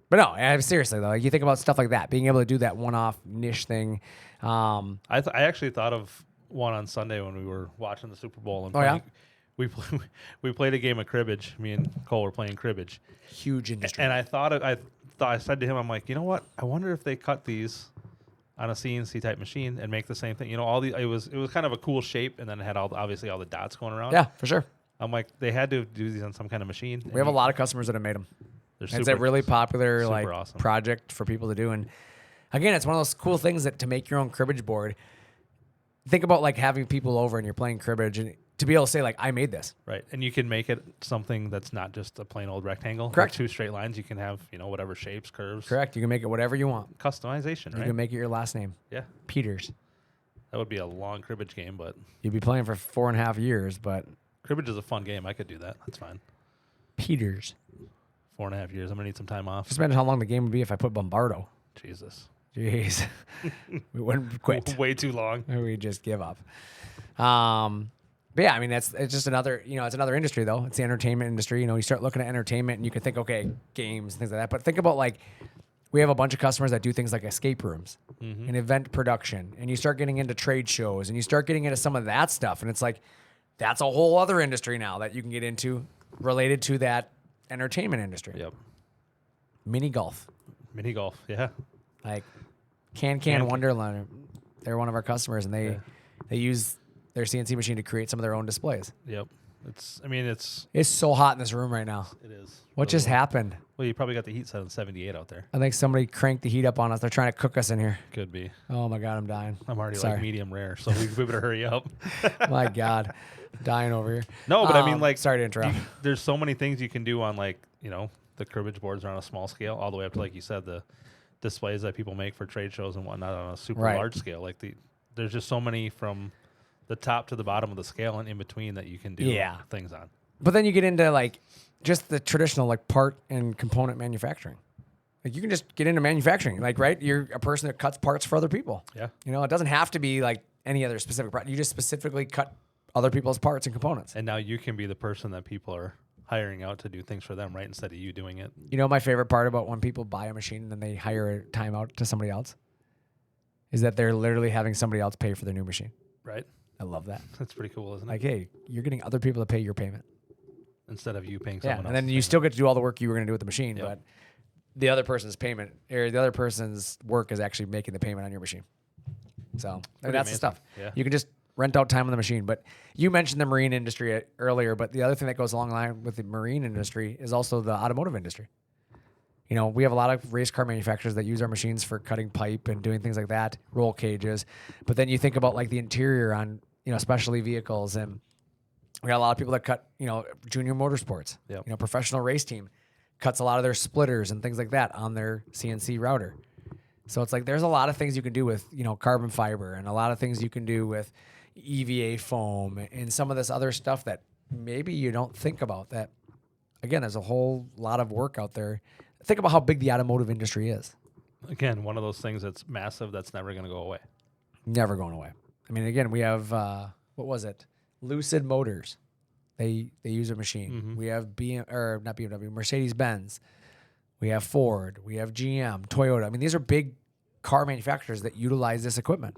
But no, seriously though, like you think about stuff like that, being able to do that one-off niche thing. I actually thought of one on Sunday when we were watching the Super Bowl. And Oh, yeah? we played a game of cribbage. Me and Cole were playing cribbage. Huge industry. And I said to him, I'm like, you know what? I wonder if they cut these on a CNC type machine and make the same thing. It was kind of a cool shape, and then it had obviously all the dots going around. Yeah, for sure. I'm like, they had to do these on some kind of machine. We have a lot of customers that have made them. They're It's a really popular super awesome. project for people to do. And again, it's one of those cool things that to make your own cribbage board. Think about like having people over and you're playing cribbage and to be able to say like, I made this. Right, and you can make it something that's not just a plain old rectangle. Correct. With 2 straight lines. You can have whatever shapes, curves. Correct. You can make it whatever you want. Customization, You right? can make it your last name. Yeah, Peters. that would be a long cribbage game, but You'd be playing for 4.5 years, but cribbage is a fun game. I could do that. That's fine. Peters. 4.5 years. I'm gonna need some time off. Just imagine how long the game would be if I put Bombardo. Jesus, Jeez. We wouldn't quit. way too long. We just give up. But yeah, I mean, it's just another, it's another industry though. It's the entertainment industry. You start looking at entertainment and you can think, okay, games, things like that. But think about like, we have a bunch of customers that do things like escape rooms and event production. And you start getting into trade shows and you start getting into some of that stuff. And it's like, that's a whole other industry now that you can get into related to that entertainment industry. Yep. Mini golf. Mini golf. Yeah. Like Can Wonderland. They're one of our customers and they use their CNC machine to create some of their own displays. Yep. It's It's so hot in this room right now. it is. What just happened? Well, you probably got the heat set on 78 out there. I think somebody cranked the heat up on us. They're trying to cook us in here. Could be. Oh my God, I'm dying. I'm already Sorry. like medium rare, so we better hurry up. My God, dying over here. No, but I mean, like, sorry to interrupt. There's so many things you can do on, like, the cribbage boards are on a small scale, all the way up to, like you said, the displays that people make for trade shows and whatnot on a super Right. large scale. Like, there's just so many from the top to the bottom of the scale and in between that you can do things on. But then you get into like just the traditional like part and component manufacturing. Like you can just get into manufacturing, like, right? You're a person that cuts parts for other people. Yeah. You know, it doesn't have to be like any other specific product. You just specifically cut other people's parts and components. And now you can be the person that people are hiring out to do things for them, right? Instead of you doing it. You know, my favorite part about when people buy a machine and then they hire a timeout to somebody else is that they're literally having somebody else pay for their new machine. Right. I love that. That's pretty cool, isn't it? Like, hey, you're getting other people to pay your payment. Instead of you paying Yeah. someone else. And then you still get to do all the work you were going to do with the machine, Yep. but the other person's payment or the other person's work is actually making the payment on your machine. So Pretty that's the amazing. stuff. Yeah. You can just rent out time on the machine. But you mentioned the marine industry earlier, but the other thing that goes along the line with the marine industry is also the automotive industry. You know, we have a lot of race car manufacturers that use our machines for cutting pipe and doing things like that, roll cages. But then you think about like the interior on, you know, specialty vehicles, and we got a lot of people that cut, you know, junior motorsports. Yep. You know, professional race team cuts a lot of their splitters and things like that on their CNC router. So it's like there's a lot of things you can do with, you know, carbon fiber, and a lot of things you can do with EVA foam and some of this other stuff that maybe you don't think about. That, again, there's a whole lot of work out there. Think about how big the automotive industry is. Again, one of those things that's massive that's never going to go away. Never going away. I mean, again, we have, what was it? Lucid Motors. They use a machine. Mm-hmm. We have not BMW, Mercedes-Benz. We have Ford. We have GM, Toyota. I mean, these are big car manufacturers that utilize this equipment.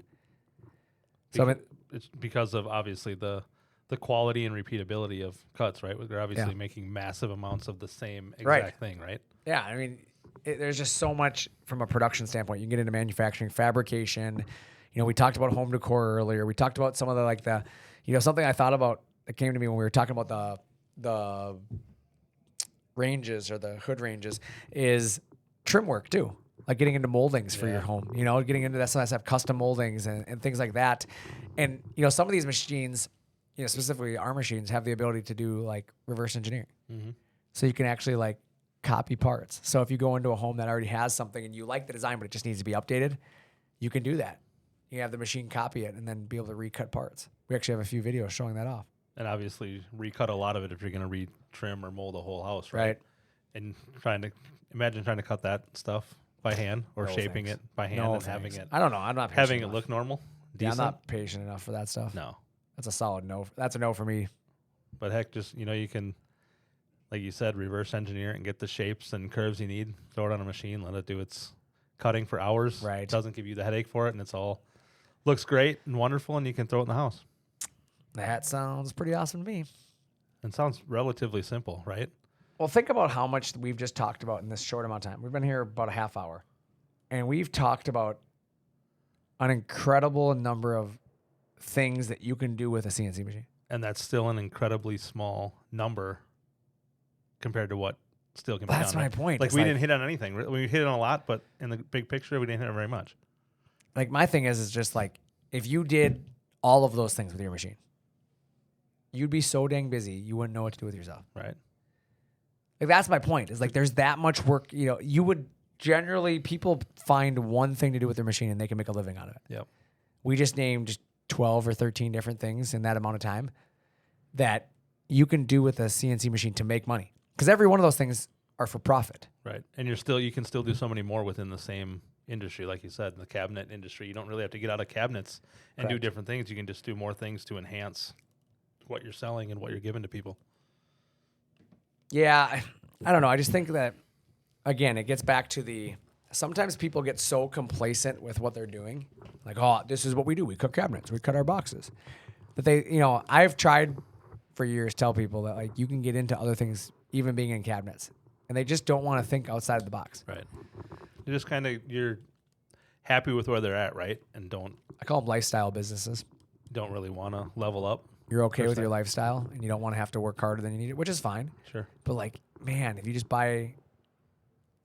So, I mean, It's because of obviously the quality and repeatability of cuts, right? They're obviously making massive amounts of the same exact thing, right? yeah, I mean, there's just so much from a production standpoint. You can get into manufacturing, fabrication. You know, we talked about home decor earlier. We talked about some of the, you know, something I thought about that came to me when we were talking about the ranges or the hood ranges is trim work too. Like getting into moldings for your home, you know, getting into that. Sometimes have custom moldings and things like that. And, you know, some of these machines, you know, specifically our machines have the ability to do like reverse engineering. Mm-hmm. So you can actually like copy parts. So if you go into a home that already has something and you like the design, but it just needs to be updated, you can do that. You have the machine copy it and then be able to recut parts. We actually have a few videos showing that off. And obviously recut a lot of it if you're going to retrim or mold a whole house, right? Right. And trying to cut that stuff by hand or No shaping thanks. it by hand No and thanks. having it I don't know. I'm not patient having it enough. look normal. Yeah, I'm Decent? not patient enough for that stuff. No. That's a solid no. That's a no for me. But heck, just, you know, you can, like you said, reverse engineer it and get the shapes and curves you need, throw it on a machine, let it do its cutting for hours. Right. It doesn't give you the headache for it, and it's all looks great and wonderful, and you can throw it in the house. That sounds pretty awesome to me. And sounds relatively simple, right? Well, think about how much we've just talked about in this short amount of time. We've been here about a half hour, and we've talked about an incredible number of things that you can do with a CNC machine. And that's still an incredibly small number compared to what still can be done. That's my right? point. Like It's we like- didn't hit on anything. We hit on a lot, but in the big picture, we didn't hit on very much. Like my thing is just like if you did all of those things with your machine, you'd be so dang busy you wouldn't know what to do with yourself. Right. Like that's my point. Is like there's that much work. You know, you would generally people find one thing to do with their machine and they can make a living out of it. Yep. We just named just 12 or 13 different things in that amount of time that you can do with a CNC machine to make money. Because every one of those things are for profit. Right. And you can still do so many more within the same industry, like you said, in the cabinet industry. You don't really have to get out of cabinets and do Correct. different things. You can just do more things to enhance what you're selling and what you're giving to people. Yeah, I don't know. I just think that, again, it gets back to sometimes people get so complacent with what they're doing. Like, oh, this is what we do. We cut cabinets. We cut our boxes. But I've tried for years to tell people that, like, you can get into other things, even being in cabinets. And they just don't want to think outside of the box. Right. You're just you're happy with where they're at, right? And I call them lifestyle businesses. don't really want to level up. You're okay with Percent. your lifestyle, and you don't want to have to work harder than you need it, which is fine. Sure. But, like, man, if you just buy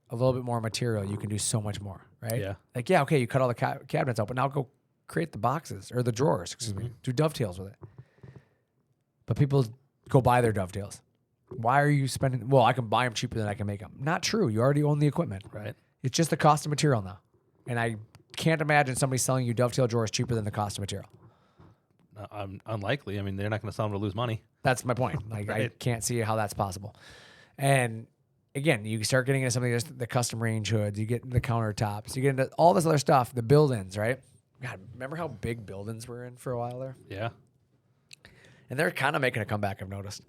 a little bit more material, you can do so much more, right? Yeah. Like, yeah, okay, you cut all the cabinets out, but now go create the boxes or the drawers, excuse me. Do dovetails with it. But people go buy their dovetails. Why are you spending? Well, I can buy them cheaper than I can make them. Not true. You already own the equipment. Right. It's just the cost of material now. And I can't imagine somebody selling you dovetail drawers cheaper than the cost of material. unlikely. I mean, they're not going to sell them to lose money. That's my point. Like I Right. can't see how that's possible. And again, you start getting into something just the custom range hoods, you get into the countertops, you get into all this other stuff, the build-ins, right? God, remember how big build-ins were in for a while there? Yeah. And they're kind of making a comeback, I've noticed.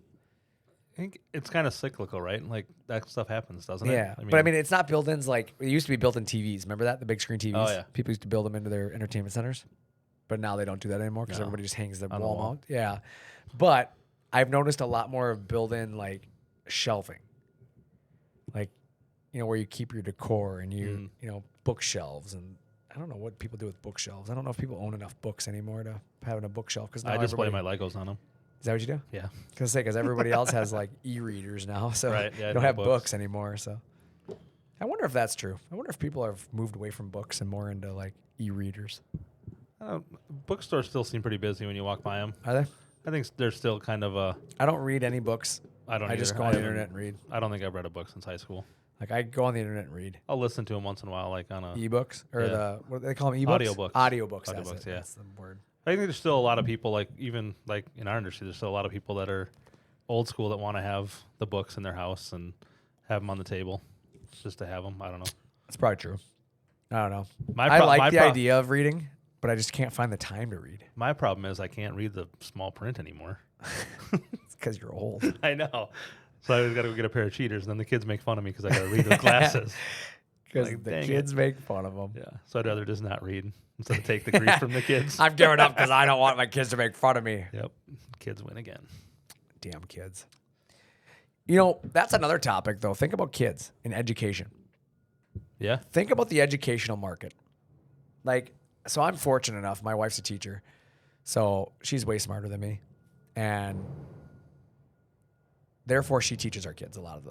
I think it's kind of cyclical, right? Like that stuff happens, doesn't it? Yeah. But I mean, it's not built-ins like it used to be built-in TVs. Remember that? The big screen TVs? Oh, yeah. People used to build them into their entertainment centers. But now they don't do that anymore because No. everybody just hangs the On the wall wall. mount. Yeah. But I've noticed a lot more of built-in like shelving. Like, where you keep your decor and you bookshelves. And I don't know what people do with bookshelves. I don't know if people own enough books anymore to have a bookshelf. Because I display my Legos on them. Is that what you do? Yeah. Because everybody else has like e-readers now, so Right, yeah, you don't no have books. books anymore. So I wonder if that's true. I wonder if people have moved away from books and more into like e-readers. Bookstores still seem pretty busy when you walk by them. Are they? I think they're still kind of a. I don't read any books. I don't. I just either. go on the haven't- internet and read. I don't think I've read a book since high school. Like I go on the internet and read I'll listen to them once in a while, like on a. ebooks or Yeah. what do they call them? Ebooks. Audiobooks. Audiobooks. That's Audiobooks, it. yeah. That's the word. I think there's still a lot of people, like even like in our industry, there's still a lot of people that are old school that want to have the books in their house and have them on the table, just to have them. I don't know. That's probably true. I don't know. My I pro- like my the pro- idea of reading, but I just can't find the time to read. My problem is I can't read the small print anymore. It's because you're old. I know. So I always got to go get a pair of cheaters, and then the kids make fun of me because I got to read with glasses. Because Like, the dang kids make fun of them. Yeah. So I'd rather just not read instead of take the grief from the kids. I'm giving up because I don't want my kids to make fun of me. Yep. Kids win again. Damn kids. That's another topic, though. Think about kids in education. Yeah. Think about the educational market. So I'm fortunate enough. My wife's a teacher. So she's way smarter than me. And therefore, she teaches our kids a lot of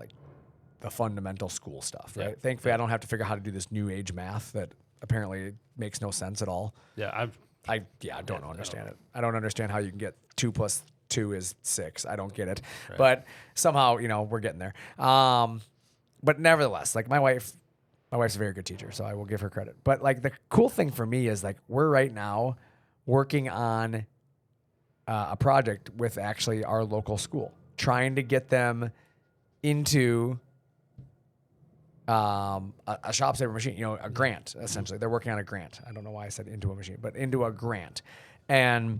the fundamental school stuff, right? Yeah. Thankfully, I don't have to figure out how to do this new age math that apparently makes no sense at all. Yeah. I don't understand it. I don't understand how you can get 2 + 2 is 6. I don't get it. Right. But somehow, we're getting there. But nevertheless, my wife's a very good teacher, so I will give her credit. But the cool thing for me is we're right now working on a project with actually our local school, trying to get them into a shop saver machine, a grant, essentially. They're working on a grant. I don't know why I said into a machine, but into a grant. And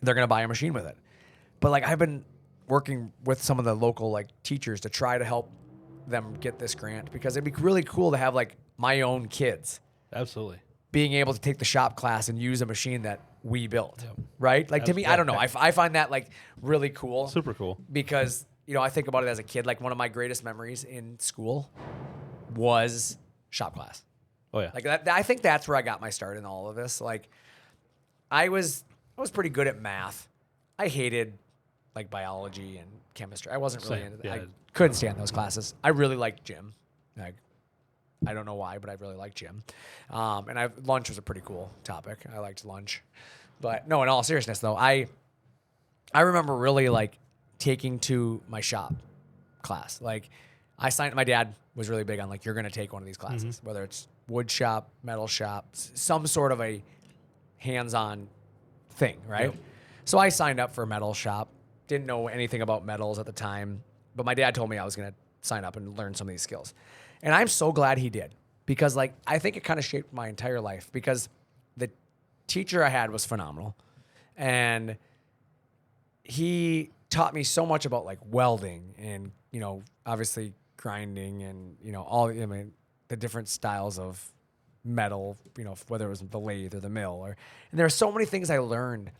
they're going to buy a machine with it. But I've been working with some of the local teachers to try to help them get this grant because it'd be really cool to have my own kids Absolutely. being able to take the shop class and use a machine that we built, right? To me, I don't know. I find that really cool. Super cool. Because I think about it as a kid. One of my greatest memories in school was shop class. Oh, yeah. I think that's where I got my start in all of this. I was pretty good at math. I hated biology and chemistry. I wasn't really Same, into that. yeah. I couldn't stand those classes. I really liked gym. I don't know why, but I really liked gym. And lunch was a pretty cool topic. I liked lunch. But no, in all seriousness though, I remember really taking to my shop class. My dad was really big on you're going to take one of these classes, whether it's wood shop, metal shop, some sort of a hands-on thing, right? Yep. So I signed up for metal shop. Didn't know anything about metals at the time, but my dad told me I was going to sign up and learn some of these skills. And I'm so glad he did because I think it kind of shaped my entire life because the teacher I had was phenomenal. And he taught me so much about welding and, obviously grinding and, the different styles of metal, whether it was the lathe or the mill and there are so many things I learned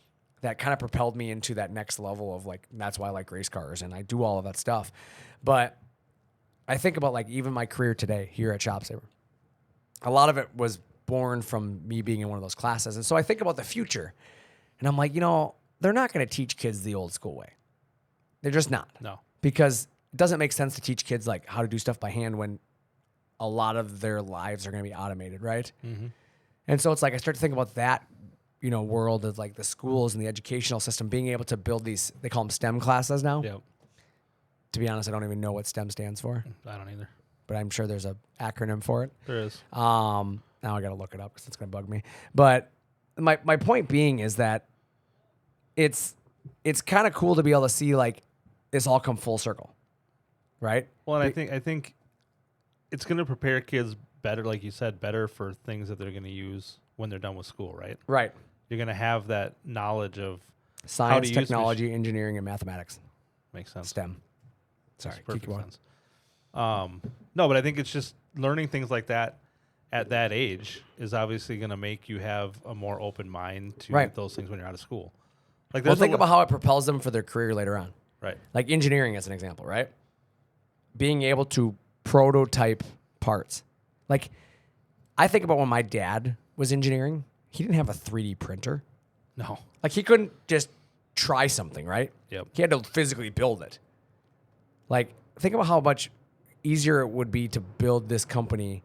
that kind of propelled me into that next level of that's why I like race cars and I do all of that stuff. But I think about even my career today here at Shop Saver. A lot of it was born from me being in one of those classes. And so I think about the future and I'm they're not going to teach kids the old school way. They're just not. No. Because it doesn't make sense to teach kids how to do stuff by hand when a lot of their lives are going to be automated, right? Mm-hmm. And so it's I start to think about that, world of the schools and the educational system being able to build these, they call them STEM classes now. Yep. To be honest, I don't even know what STEM stands for, I don't either. but I'm sure there's a acronym for it. There is. Now I got to look it up because it's going to bug me. But my point being is that it's kind of cool to be able to see like this all come full circle, right? Well, and I think it's going to prepare kids better, like you said, better for things that they're going to use when they're done with school, right? Right. You're going to have that knowledge of Science, technology, engineering, and mathematics. Makes sense. STEM. Sorry, Makes perfect keep going. sense. No, but I think it's just learning things like that at that age is obviously going to make you have a more open mind to those things when you're out of school. Like, Well, think about how it propels them for their career later on. Right. Like engineering as an example, right? Being able to prototype parts. Like, I think about when my dad was engineering, he didn't have a 3D printer. No. Like, he couldn't just try something, right? Yep. He had to physically build it. Like, think about how much easier it would be to build this company,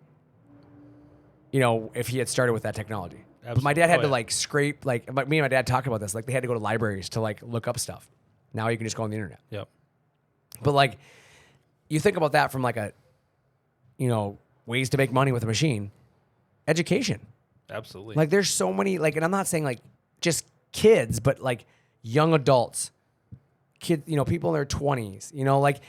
you know, if he had started with that technology. Absolutely. But my dad had Oh, to yeah. like scrape, like me and my dad talked about this. Like, they had to go to libraries to like look up stuff. Now you can just go on the internet. Yep. But like, you think about that from like a, you know, ways to make money with a machine. Education. Absolutely. Like, there's so many, like, and I'm not saying like just kids, but like young adults, kids, you know, people in their 20s, you know, like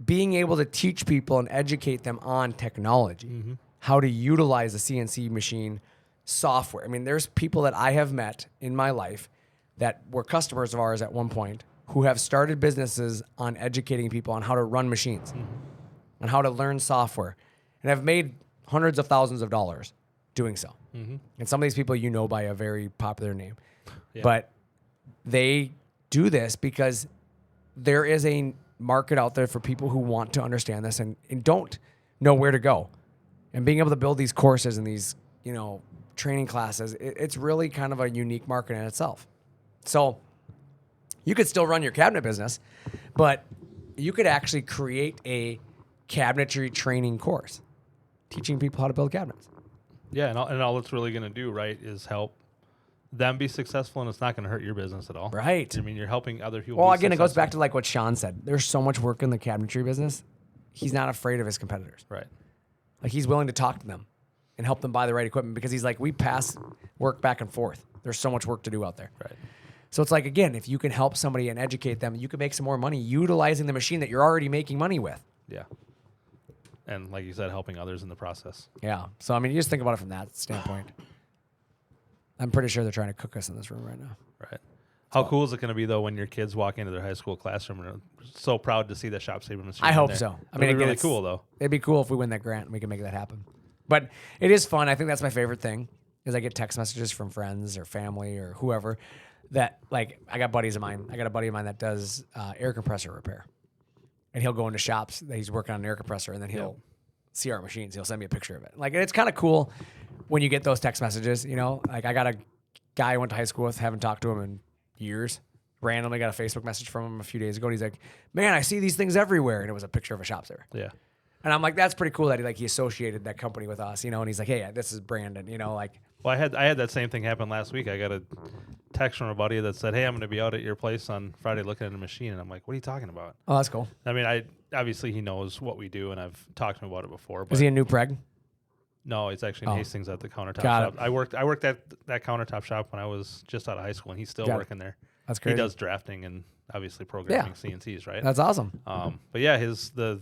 being able to teach people and educate them on technology, how to utilize a CNC machine software. I mean, there's people that I have met in my life that were customers of ours at one point who have started businesses on educating people on how to run machines and how to learn software and have made hundreds of thousands of dollars doing so. And some of these people you know by a very popular name. Yeah. But they do this because there is a market out there for people who want to understand this and don't know where to go. And being able to build these courses and these, you know, training classes, it's really kind of a unique market in itself. So you could still run your cabinet business, but you could actually create a cabinetry training course teaching people how to build cabinets. Yeah, and all it's really going to do, right, is help them be successful, and it's not going to hurt your business at all. Right. I mean, you're helping other people. Well, be again, it goes successful. back to like what Sean said. There's so much work in the cabinetry business. He's not afraid of his competitors. Right. Like, he's willing to talk to them and help them buy the right equipment because he's like, we pass work back and forth. There's so much work to do out there. Right. So it's like, again, if you can help somebody and educate them, you can make some more money utilizing the machine that you're already making money with. Yeah. And like you said, helping others in the process. Yeah. So, I mean, you just think about it from that standpoint. I'm pretty sure they're trying to cook us in this room right now. Right. How cool is it going to be, though, when your kids walk into their high school classroom and are so proud to see the Shop Saver machine? I in hope there? so. I It'll mean, be again, really it's cool, though. It'd be cool if we win that grant and we can make that happen. But it is fun. I think that's my favorite thing is I get text messages from friends or family or whoever that, like, I got buddies of mine. I got a buddy of mine that does air compressor repair. And he'll go into shops that he's working on an air compressor and then he'll see our machines. He'll send me a picture of it. Like, and it's kind of cool when you get those text messages, you know? Like, I got a guy I went to high school with, haven't talked to him in years. Randomly got a Facebook message from him a few days ago. And he's like, man, I see these things everywhere. And it was a picture of a Shop Saver. Yeah. And I'm like, that's pretty cool that he associated that company with us, you know, and he's like, hey, this is Brandon, you know, like. Well, I had that same thing happen last week. I got a text from a buddy that said, hey, I'm going to be out at your place on Friday looking at a machine. And I'm like, what are you talking about? Oh, that's cool. I mean, obviously he knows what we do, and I've talked to him about it before. But Is he in New Prague? no, it's actually in Hastings at the countertop Got shop. it. I worked at that countertop shop when I was just out of high school, and he's still Got it. working there. That's crazy. He does drafting and obviously programming CNCs, right? That's awesome. But yeah, the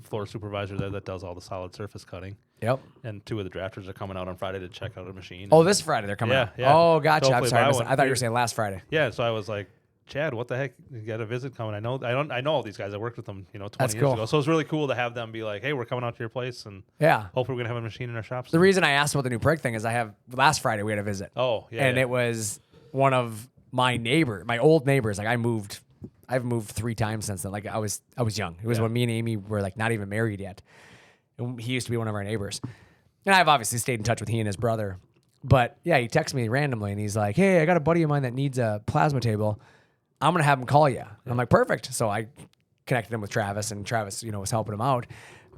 floor supervisor there that does all the solid surface cutting, Yep. and two of the drafters are coming out on Friday to check out a machine. Oh, this Friday they're coming Yeah, out. yeah. Oh, gotcha. I'm Hopefully sorry. buy I one. thought you were saying last Friday. Yeah, so I was like, Chad, what the heck? You got a visit coming. I know all these guys. I worked with them, 20 That's years cool. ago. So it's really cool to have them be like, hey, we're coming out to your place, and Yeah. hopefully we're gonna have a machine in our shops. The reason I asked about the New Prague thing is last Friday we had a visit. Oh, yeah. And it was one of my old neighbors. Like, I've moved 3 times since then. Like, I was young. It was when me and Amy were like not even married yet. And he used to be one of our neighbors. And I've obviously stayed in touch with he and his brother. But yeah, he texted me randomly and he's like, hey, I got a buddy of mine that needs a plasma table. I'm going to have him call you. And I'm like, perfect. So I connected him with Travis, and Travis, was helping him out.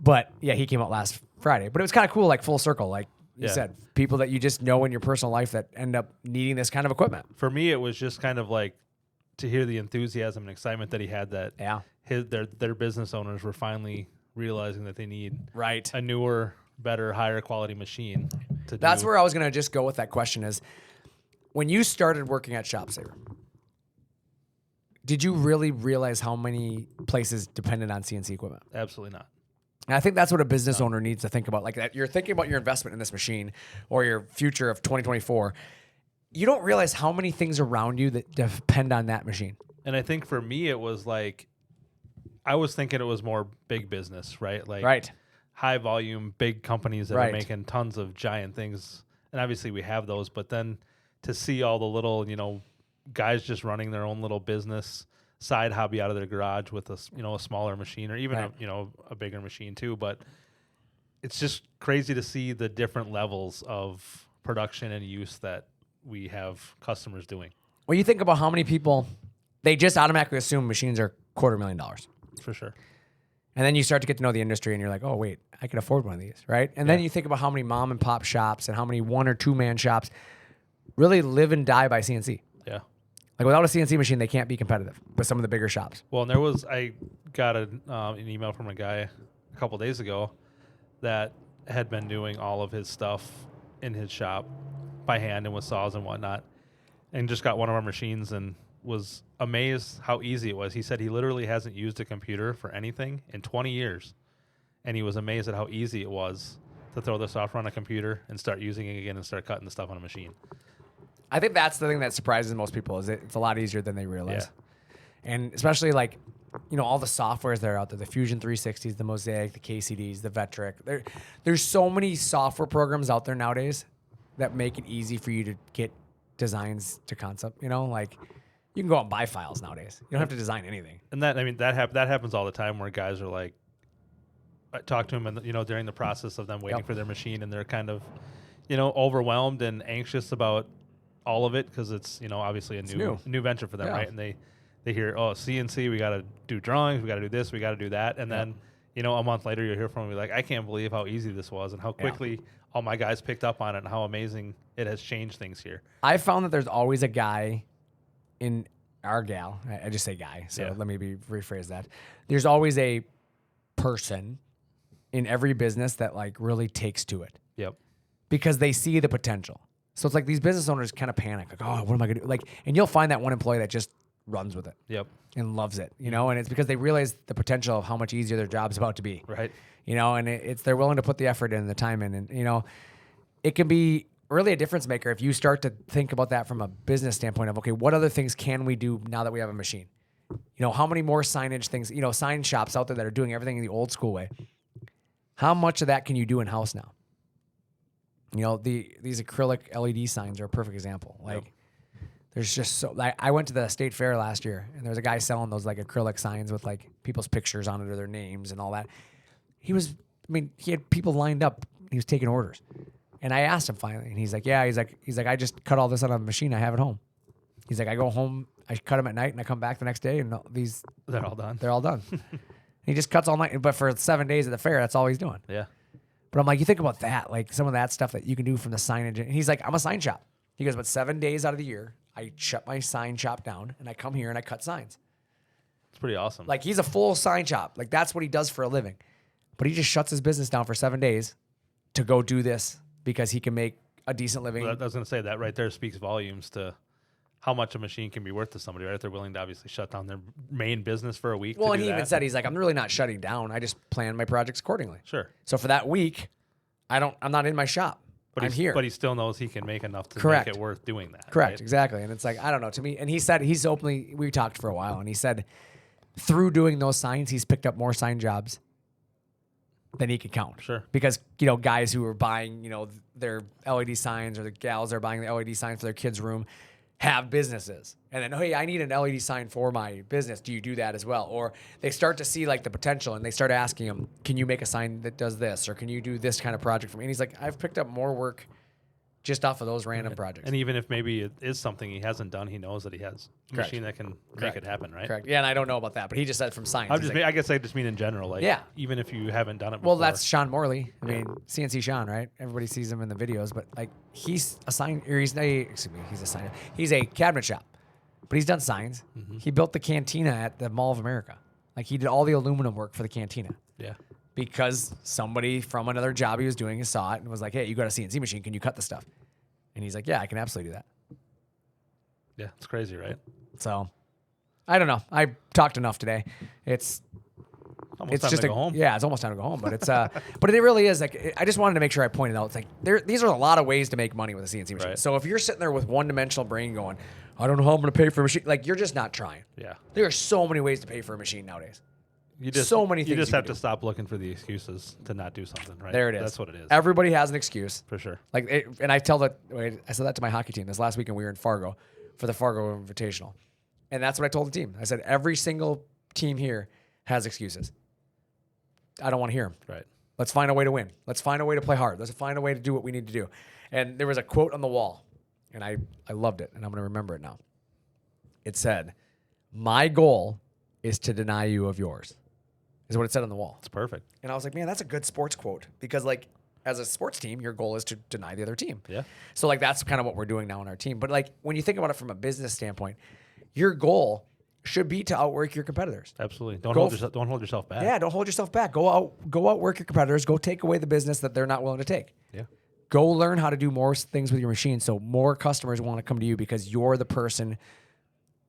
But yeah, he came out last Friday. But it was kind of cool, like full circle. Like you said, people that you just know in your personal life that end up needing this kind of equipment. For me, it was just kind of like to hear the enthusiasm and excitement that he had that their business owners were finally realizing that they need a newer, better, higher quality machine to That's do. where I was going to just go with that question is, when you started working at ShopSaver, did you really realize how many places depended on CNC equipment? Absolutely not. And I think that's what a business owner needs to think about. Like that you're thinking about your investment in this machine or your future of 2024. You don't realize how many things around you that depend on that machine. And I think for me, it was like, I was thinking it was more big business, right? Like Right. high volume, big companies that Right. are making tons of giant things. And obviously we have those, but then to see all the little, guys just running their own little business side hobby out of their garage with a smaller machine or even Right. a bigger machine too. But it's just crazy to see the different levels of production and use that we have customers doing. When you think about how many people, they just automatically assume machines are $250,000. For sure. And then you start to get to know the industry and you're like, oh, wait, I can afford one of these, right? And then you think about how many mom and pop shops and how many 1 or 2 man shops really live and die by CNC. Yeah. Like without a CNC machine, they can't be competitive with some of the bigger shops. Well, and I got an email from a guy a couple days ago that had been doing all of his stuff in his shop by hand and with saws and whatnot, and just got one of our machines and was amazed how easy it was. He said he literally hasn't used a computer for anything in 20 years, and he was amazed at how easy it was to throw the software on a computer and start using it again and start cutting the stuff on a machine. I think that's the thing that surprises most people is it's a lot easier than they realize. And especially like, all the softwares that are out there, the Fusion 360s, the Mosaic, the KCDs, the Vectric. There's so many software programs out there nowadays that make it easy for you to get designs to concept. Like you can go out and buy files nowadays. You don't have to design anything. And that happens all the time where guys are like, I talk to them and during the process of them waiting for their machine, and they're kind of overwhelmed and anxious about all of it because it's obviously a new venture for them, right? And they hear, oh, CNC, we got to do drawings, we got to do this, we got to do that, and then a month later you'll hear from me like, I can't believe how easy this was and how quickly all my guys picked up on it and how amazing it has changed things here. I found that there's always a guy in our gal. I just say guy, so let me rephrase that. There's always a person in every business that like really takes to it. Yep. Because they see the potential. So it's like these business owners kind of panic, like, oh, what am I gonna do? Like, and you'll find that one employee that just runs with it. Yep. And loves it, and it's because they realize the potential of how much easier their job's about to be. Right. And it's they're willing to put the effort in, the time in, and it can be really a difference maker if you start to think about that from a business standpoint of, okay, what other things can we do now that we have a machine? How many more signage things, sign shops out there that are doing everything in the old school way. How much of that can you do in house now? These acrylic LED signs are a perfect example. Like, there's just so. Like, I went to the state fair last year, and there was a guy selling those like acrylic signs with like people's pictures on it or their names and all that. He had people lined up. He was taking orders, and I asked him finally, and he's like, "Yeah." He's like, "I just cut all this on a machine I have at home." He's like, "I go home, I cut them at night, and I come back the next day, and they're all done. They're all done." He just cuts all night, but for 7 days at the fair, that's all he's doing. Yeah. But I'm like, you think about that, like some of that stuff that you can do from the signage. And he's like, I'm a sign shop. He goes, but 7 days out of the year, I shut my sign shop down and I come here and I cut signs. It's pretty awesome. Like he's a full sign shop. Like that's what he does for a living. But he just shuts his business down for 7 days to go do this because he can make a decent living. Well, I was going to say that right there speaks volumes to how much a machine can be worth to somebody, right? If they're willing to obviously shut down their main business for a week. Well, and he even said, he's like, I'm really not shutting down. I just plan my projects accordingly. Sure. So for that week, I'm not in my shop. But I'm here. But he still knows he can make enough to Correct. make it worth doing that. Correct. Right? Exactly. And it's like, I don't know, to me, and he said, we talked for a while, and he said through doing those signs, he's picked up more sign jobs than he could count. Sure. Because, guys who are buying, their LED signs, or the gals are buying the LED sign for their kids' room, have businesses. And then, hey, I need an LED sign for my business. Do you do that as well? Or they start to see like the potential and they start asking him, can you make a sign that does this? Or can you do this kind of project for me? And he's like, I've picked up more work just off of those random projects. And even if maybe it is something he hasn't done, he knows that he has a Correct. machine that can Correct. make it happen, right? Correct. Yeah, and I don't know about that, but he just said from science. I guess I just mean in general, like, Yeah. even if you haven't done it before. Well, that's Sean Morley. I mean, CNC Sean, right? Everybody sees him in the videos, but like he's a cabinet shop, but he's done signs. Mm-hmm. He built the cantina at the Mall of America. Like he did all the aluminum work for the cantina. Yeah. Because somebody from another job he was doing saw it and was like, hey, you got a CNC machine. Can you cut the stuff? And he's like, yeah, I can absolutely do that. Yeah, it's crazy, right? So I don't know. I talked enough today. It's Almost time to go home. Yeah, it's almost time to go home. But it's but it really is like I just wanted to make sure I pointed out. It's like these are a lot of ways to make money with a CNC machine. Right. So if you're sitting there with one-dimensional brain going, I don't know how I'm going to pay for a machine, like you're just not trying. Yeah. There are so many ways to pay for a machine nowadays. You just, so many things You just you have can to stop looking for the excuses to not do something, right? There it is. That's what it is. Everybody has an excuse. For sure. Like, and I said that to my hockey team this last weekend. We were in Fargo for the Fargo Invitational, and that's what I told the team. I said every single team here has excuses. I don't want to hear them. Right. Let's find a way to win. Let's find a way to play hard. Let's find a way to do what we need to do. And there was a quote on the wall, and I loved it, and I'm going to remember it now. It said, "My goal is to deny you of yours," is what it said on the wall. It's perfect. And I was like, man, that's a good sports quote because, like, as a sports team, your goal is to deny the other team. Yeah. So, like, that's kind of what we're doing now in our team. But, like, when you think about it from a business standpoint, your goal should be to outwork your competitors. Absolutely. Don't hold yourself back. Yeah, don't hold yourself back. Go outwork your competitors. Go take away the business that they're not willing to take. Yeah. Go learn how to do more things with your machine so more customers want to come to you because you're the person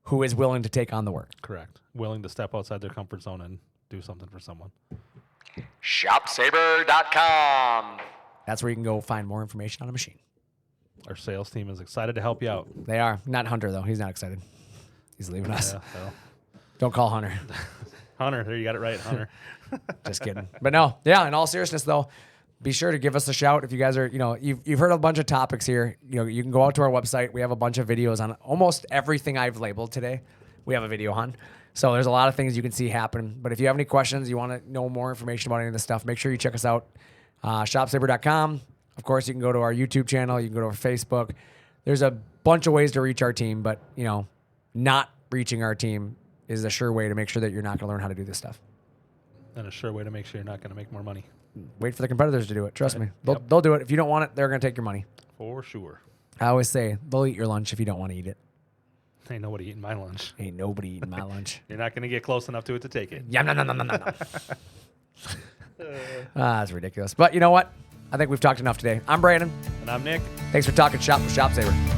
who is willing to take on the work. Correct. Willing to step outside their comfort zone and do something for someone. ShopSaber.com. That's where you can go find more information on a machine. Our sales team is excited to help you out. They are. Not Hunter, though. He's not excited. He's leaving us. Yeah, well. Don't call Hunter. Hunter, there you got it right, Hunter. Just kidding. But no, yeah, in all seriousness, though, be sure to give us a shout if you guys are, you've heard a bunch of topics here. You can go out to our website. We have a bunch of videos on almost everything I've labeled today. We have a video on. So there's a lot of things you can see happen. But if you have any questions, you want to know more information about any of this stuff, make sure you check us out. ShopSaber.com. Of course, you can go to our YouTube channel. You can go to our Facebook. There's a bunch of ways to reach our team, but, not reaching our team is a sure way to make sure that you're not going to learn how to do this stuff. And a sure way to make sure you're not going to make more money. Wait for the competitors to do it. Trust Right. me. They'll do it. If you don't want it, they're going to take your money. For sure. I always say they'll eat your lunch if you don't want to eat it. Ain't nobody eating my lunch. Ain't nobody eating my lunch. You're not going to get close enough to it to take it. Yeah, no. That's ridiculous. But you know what? I think we've talked enough today. I'm Brandon. And I'm Nick. Thanks for talking shop with ShopSaber.